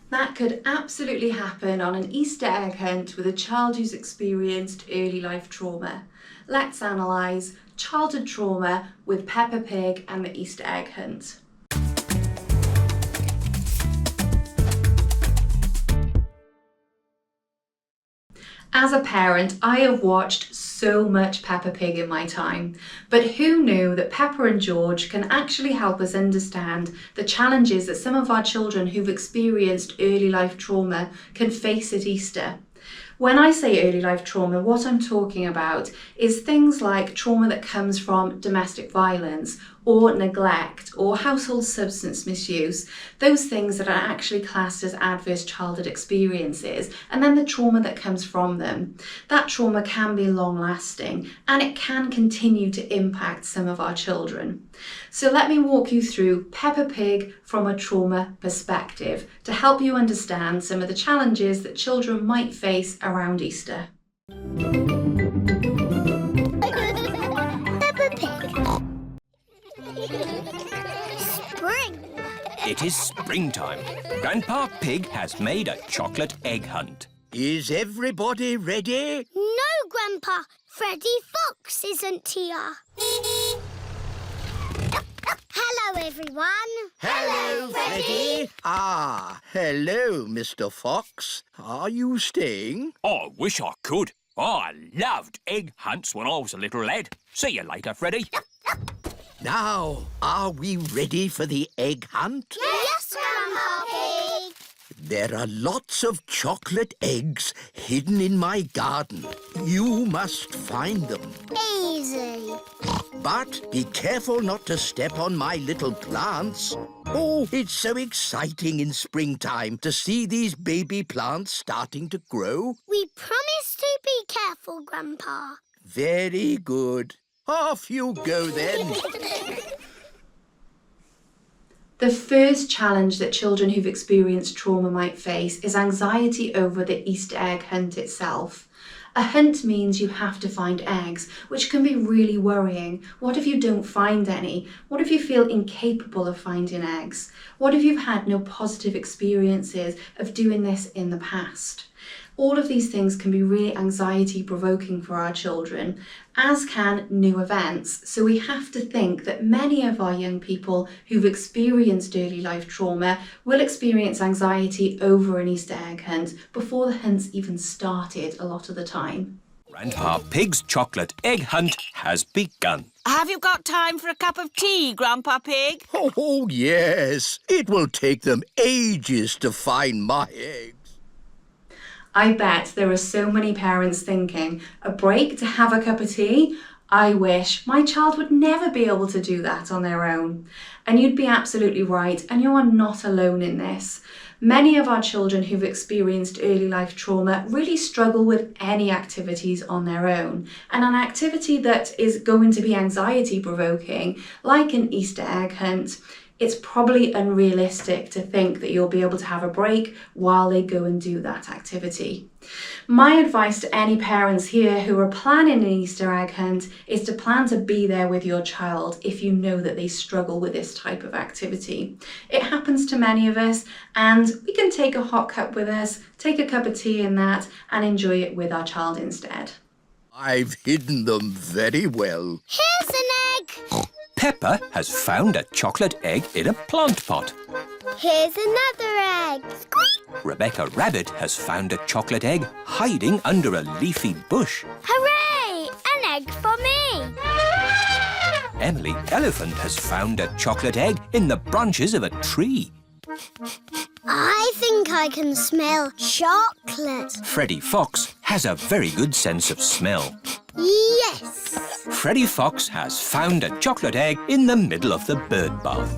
That could absolutely happen on an Easter egg hunt with a child who's experienced early life trauma. Let's analyse childhood trauma with Peppa Pig and the Easter egg hunt. As a parent, I have watched so much Peppa Pig in my time, but who knew that Peppa and George can actually help us understand the challenges that some of our children who've experienced early life trauma can face at Easter? When I say early life trauma, what I'm talking about is things like trauma that comes from domestic violence or neglect or household substance misuse, those things that are actually classed as adverse childhood experiences, and then the trauma that comes from them. That trauma can be long lasting and it can continue to impact some of our children. So let me walk you through Peppa Pig from a trauma perspective to help you understand some of the challenges that children might face around Easter. Peppa Pig. Spring. It is springtime. Grandpa Pig has made a chocolate egg hunt. Is everybody ready? No, Grandpa. Freddy Fox isn't here. Hello, everyone. Hello, Freddy. Ah, hello, Mr. Fox. Are you staying? I wish I could. I loved egg hunts when I was a little lad. See you later, Freddy. Now, are we ready for the egg hunt? Yes, Grandpa Pig. There are lots of chocolate eggs hidden in my garden. You must find them. Easy. But be careful not to step on my little plants. Oh, it's so exciting in springtime to see these baby plants starting to grow. We promise to be careful, Grandpa. Very good. Off you go then. The first challenge that children who've experienced trauma might face is anxiety over the Easter egg hunt itself. A hunt means you have to find eggs, which can be really worrying. What if you don't find any? What if you feel incapable of finding eggs? What if you've had no positive experiences of doing this in the past? All of these things can be really anxiety-provoking for our children, as can new events. So we have to think that many of our young people who've experienced early life trauma will experience anxiety over an Easter egg hunt before the hunt's even started a lot of the time. Grandpa Pig's chocolate egg hunt has begun. Have you got time for a cup of tea, Grandpa Pig? Oh, yes. It will take them ages to find my eggs. I bet there are so many parents thinking, a break to have a cup of tea? I wish my child would never be able to do that on their own. And you'd be absolutely right, and you are not alone in this. Many of our children who've experienced early life trauma really struggle with any activities on their own. And an activity that is going to be anxiety provoking, like an Easter egg hunt, it's probably unrealistic to think that you'll be able to have a break while they go and do that activity. My advice to any parents here who are planning an Easter egg hunt is to plan to be there with your child if you know that they struggle with this type of activity. It happens to many of us, and we can take a hot cup with us, take a cup of tea in that, and enjoy it with our child instead. I've hidden them very well. Here's an egg. Peppa has found a chocolate egg in a plant pot. Here's another egg. Squeak. Rebecca Rabbit has found a chocolate egg hiding under a leafy bush. Hooray! An egg for me. Emily Elephant has found a chocolate egg in the branches of a tree. I think I can smell chocolate. Freddy Fox has a very good sense of smell. Yes. Freddy Fox has found a chocolate egg in the middle of the bird bath.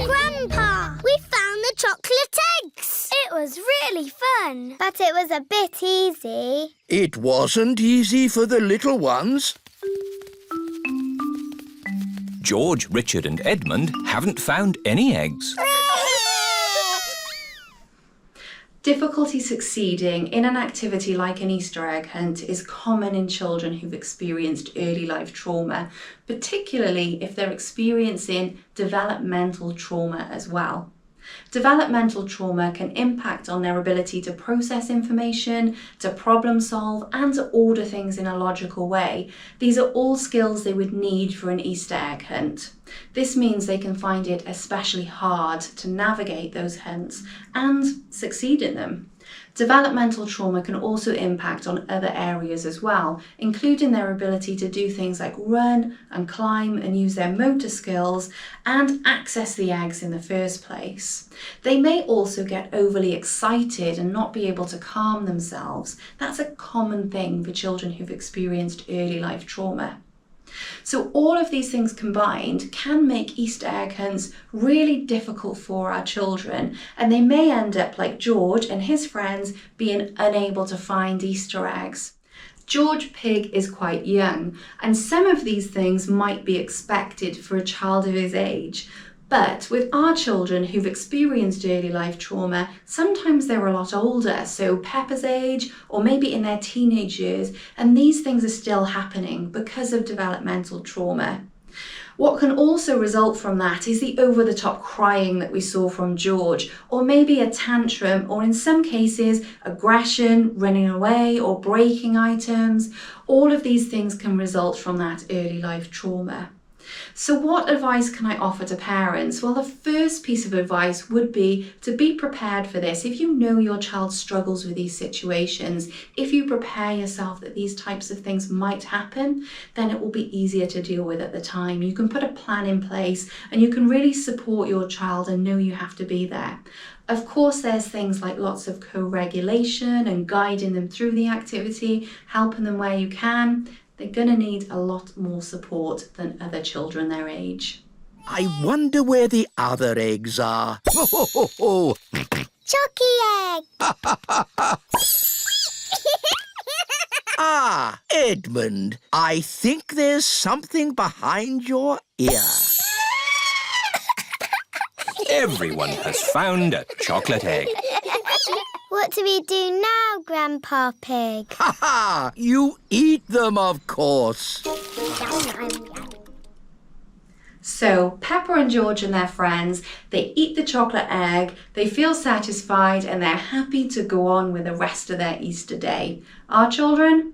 Grandpa, we found the chocolate eggs. It was really fun, but it was a bit easy. It wasn't easy for the little ones. George, Richard and Edmund haven't found any eggs. Difficulty succeeding in an activity like an Easter egg hunt is common in children who've experienced early life trauma, particularly if they're experiencing developmental trauma as well. Developmental trauma can impact on their ability to process information, to problem solve, and to order things in a logical way. These are all skills they would need for an Easter egg hunt. This means they can find it especially hard to navigate those hunts and succeed in them. Developmental trauma can also impact on other areas as well, including their ability to do things like run and climb and use their motor skills and access the eggs in the first place. They may also get overly excited and not be able to calm themselves. That's a common thing for children who've experienced early life trauma. So all of these things combined can make Easter egg hunts really difficult for our children, and they may end up like George and his friends being unable to find Easter eggs. George Pig is quite young, and some of these things might be expected for a child of his age. But with our children who've experienced early life trauma, sometimes they're a lot older, so Peppa's age or maybe in their teenage years, and these things are still happening because of developmental trauma. What can also result from that is the over-the-top crying that we saw from George, or maybe a tantrum, or in some cases, aggression, running away, or breaking items. All of these things can result from that early life trauma. So what advice can I offer to parents? Well, the first piece of advice would be to be prepared for this. If you know your child struggles with these situations, if you prepare yourself that these types of things might happen, then it will be easier to deal with at the time. You can put a plan in place and you can really support your child and know you have to be there. Of course, there's things like lots of co-regulation and guiding them through the activity, helping them where you can. They're going to need a lot more support than other children their age. I wonder where the other eggs are. Ho, ho, ho, ho. Chucky egg! Ah, Edmund, I think there's something behind your ear. Everyone has found a chocolate egg. What do we do now, Grandpa Pig? Ha ha! You eat them, of course. So Peppa and George and their friends, they eat the chocolate egg, they feel satisfied and they're happy to go on with the rest of their Easter day. Our children?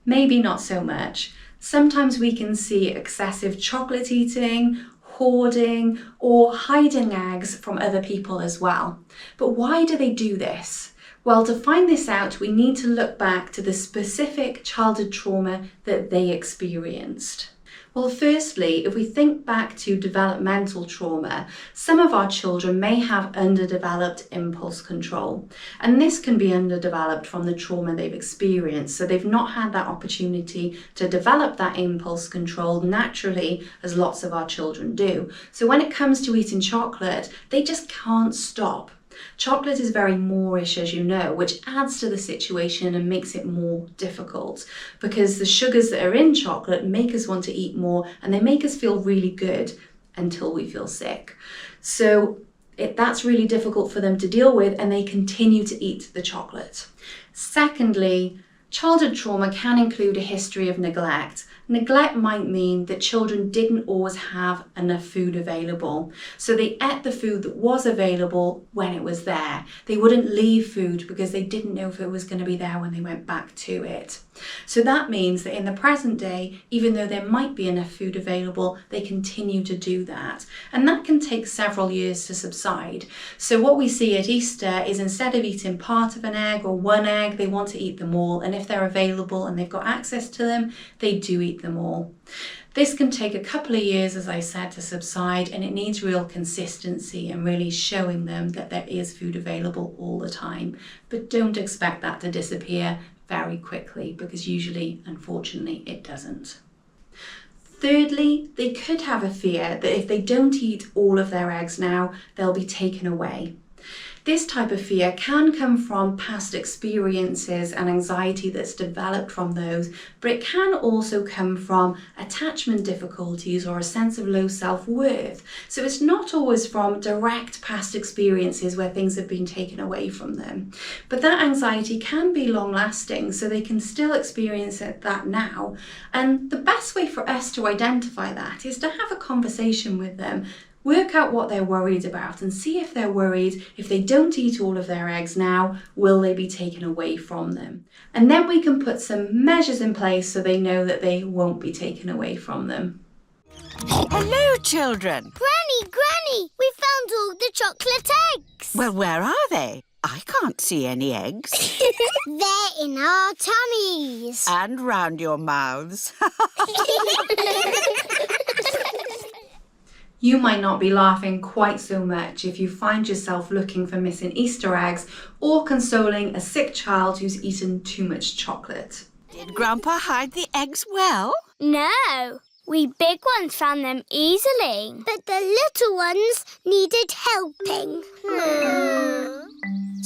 Maybe not so much. Sometimes we can see excessive chocolate eating, hoarding, or hiding eggs from other people as well. But why do they do this? Well, to find this out, we need to look back to the specific childhood trauma that they experienced. Well, firstly, if we think back to developmental trauma, some of our children may have underdeveloped impulse control. And this can be underdeveloped from the trauma they've experienced. So they've not had that opportunity to develop that impulse control naturally, as lots of our children do. So when it comes to eating chocolate, they just can't stop. Chocolate is very Moorish, as you know, which adds to the situation and makes it more difficult because the sugars that are in chocolate make us want to eat more and they make us feel really good until we feel sick. So that's really difficult for them to deal with and they continue to eat the chocolate. Secondly, childhood trauma can include a history of neglect. Neglect might mean that children didn't always have enough food available. So they ate the food that was available when it was there. They wouldn't leave food because they didn't know if it was going to be there when they went back to it. So that means that in the present day, even though there might be enough food available, they continue to do that. And that can take several years to subside. So what we see at Easter is instead of eating part of an egg or one egg, they want to eat them all. And if they're available and they've got access to them, they do eat them all. This can take a couple of years, as I said, to subside, and it needs real consistency and really showing them that there is food available all the time. But don't expect that to disappear very quickly because usually, unfortunately, it doesn't. Thirdly, they could have a fear that if they don't eat all of their eggs now, they'll be taken away. This type of fear can come from past experiences and anxiety that's developed from those, but it can also come from attachment difficulties or a sense of low self-worth. So it's not always from direct past experiences where things have been taken away from them. But that anxiety can be long-lasting, so they can still experience that now. And the best way for us to identify that is to have a conversation with them. Work out what they're worried about and see if they're worried if they don't eat all of their eggs now, will they be taken away from them? And then we can put some measures in place so they know that they won't be taken away from them. Hello, children. Granny, we found all the chocolate eggs. Well, where are they? I can't see any eggs. They're in our tummies. And round your mouths. You might not be laughing quite so much if you find yourself looking for missing Easter eggs or consoling a sick child who's eaten too much chocolate. Did Grandpa hide the eggs well? No, we big ones found them easily. But the little ones needed helping.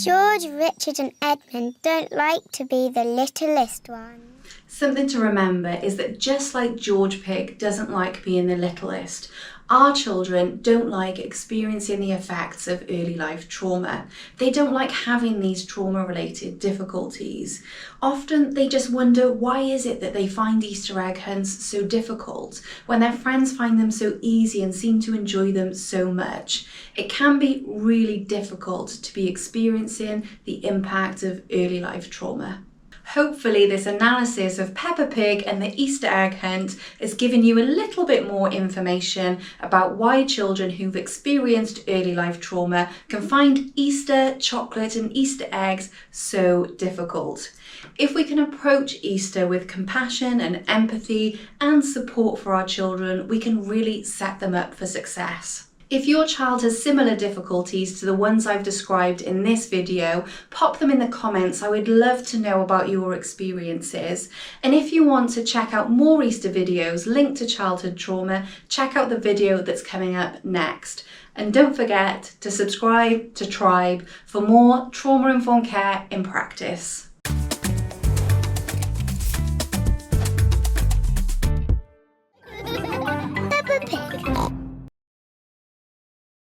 George, Richard and Edmund don't like to be the littlest ones. Something to remember is that just like George Pig doesn't like being the littlest, our children don't like experiencing the effects of early life trauma. They don't like having these trauma-related difficulties. Often they just wonder, why is it that they find Easter egg hunts so difficult when their friends find them so easy and seem to enjoy them so much? It can be really difficult to be experiencing the impact of early life trauma. Hopefully this analysis of Peppa Pig and the Easter egg hunt has given you a little bit more information about why children who've experienced early life trauma can find Easter chocolate and Easter eggs so difficult. If we can approach Easter with compassion and empathy and support for our children, we can really set them up for success. If your child has similar difficulties to the ones I've described in this video, pop them in the comments. I would love to know about your experiences. And if you want to check out more Easter videos linked to childhood trauma, check out the video that's coming up next. And don't forget to subscribe to Tribe for more trauma-informed care in practice.